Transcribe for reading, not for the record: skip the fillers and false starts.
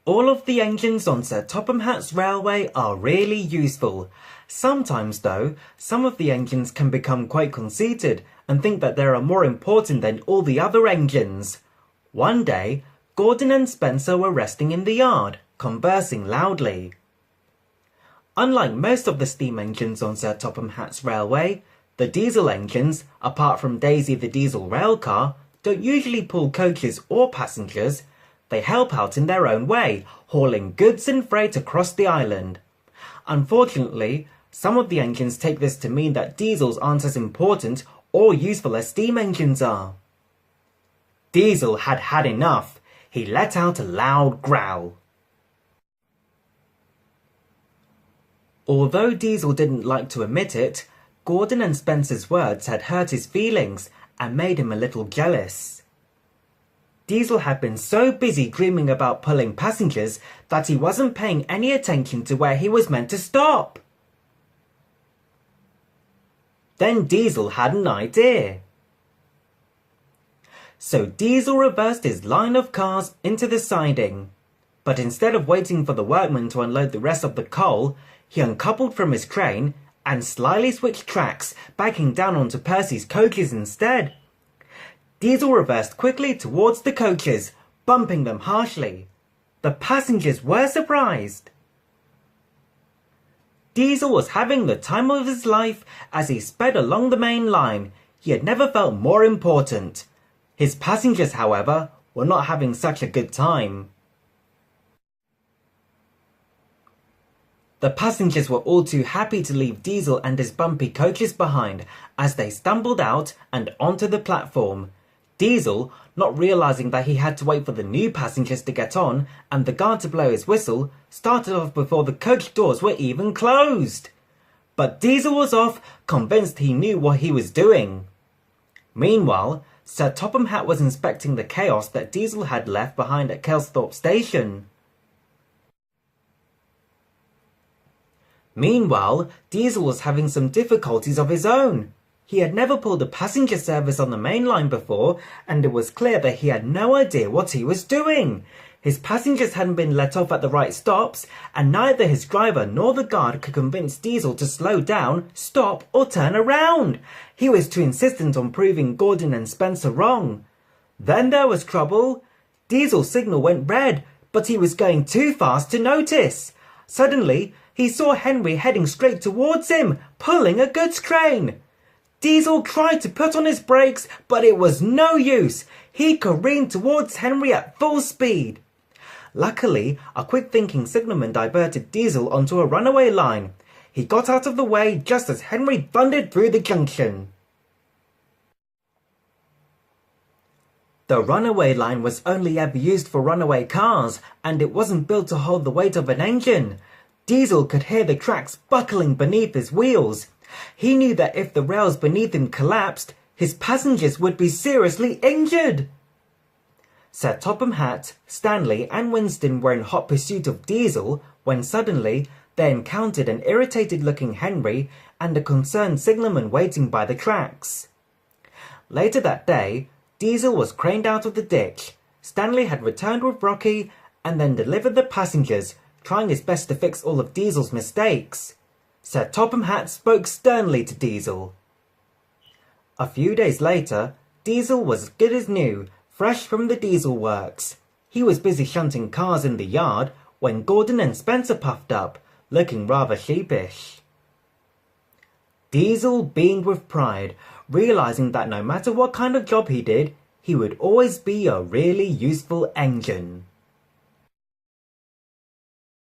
All of the engines on Sir Topham Hatt's railway are really useful. Sometimes though, some of the engines can become quite conceited and think that they are more important than all the other engines. One day, Gordon and Spencer were resting in the yard, conversing loudly. Unlike most of the steam engines on Sir Topham Hatt's railway, the diesel engines, apart from Daisy the diesel railcar, don't usually pull coaches or passengers. They help out in their own way, hauling goods and freight across the island. Unfortunately, some of the engines take this to mean that diesels aren't as important or useful as steam engines are. Diesel had had enough. He let out a loud growl. Although Diesel didn't like to admit it, Gordon and Spencer's words had hurt his feelings and made him a little jealous. Diesel had been so busy dreaming about pulling passengers that he wasn't paying any attention to where he was meant to stop. Then Diesel had an idea. So Diesel reversed his line of cars into the siding. But instead of waiting for the workmen to unload the rest of the coal, he uncoupled from his crane and slyly switched tracks, backing down onto Percy's coaches instead. Diesel reversed quickly towards the coaches, bumping them harshly. The passengers were surprised. Diesel was having the time of his life as he sped along the main line. He had never felt more important. His passengers, however, were not having such a good time. The passengers were all too happy to leave Diesel and his bumpy coaches behind as they stumbled out and onto the platform. Diesel, not realizing that he had to wait for the new passengers to get on and the guard to blow his whistle, started off before the coach doors were even closed. But Diesel was off, convinced he knew what he was doing. Meanwhile, Sir Topham Hatt was inspecting the chaos that Diesel had left behind at Kelsthorpe Station. Meanwhile, Diesel was having some difficulties of his own. He had never pulled a passenger service on the main line before, and it was clear that he had no idea what he was doing. His passengers hadn't been let off at the right stops, and neither his driver nor the guard could convince Diesel to slow down, stop, or turn around. He was too insistent on proving Gordon and Spencer wrong. Then there was trouble. Diesel's signal went red, but he was going too fast to notice. Suddenly, he saw Henry heading straight towards him, pulling a goods train. Diesel tried to put on his brakes, but it was no use. He careened towards Henry at full speed. Luckily, a quick-thinking signalman diverted Diesel onto a runaway line. He got out of the way just as Henry thundered through the junction. The runaway line was only ever used for runaway cars, and it wasn't built to hold the weight of an engine. Diesel could hear the tracks buckling beneath his wheels. He knew that if the rails beneath him collapsed, his passengers would be seriously injured. Sir Topham Hatt, Stanley and Winston were in hot pursuit of Diesel when suddenly they encountered an irritated-looking Henry and a concerned signalman waiting by the tracks. Later that day, Diesel was craned out of the ditch. Stanley had returned with Rocky and then delivered the passengers, trying his best to fix all of Diesel's mistakes. Sir Topham Hatt spoke sternly to Diesel. A few days later, Diesel was as good as new, fresh from the diesel works. He was busy shunting cars in the yard when Gordon and Spencer puffed up, looking rather sheepish. Diesel beamed with pride, realizing that no matter what kind of job he did, he would always be a really useful engine.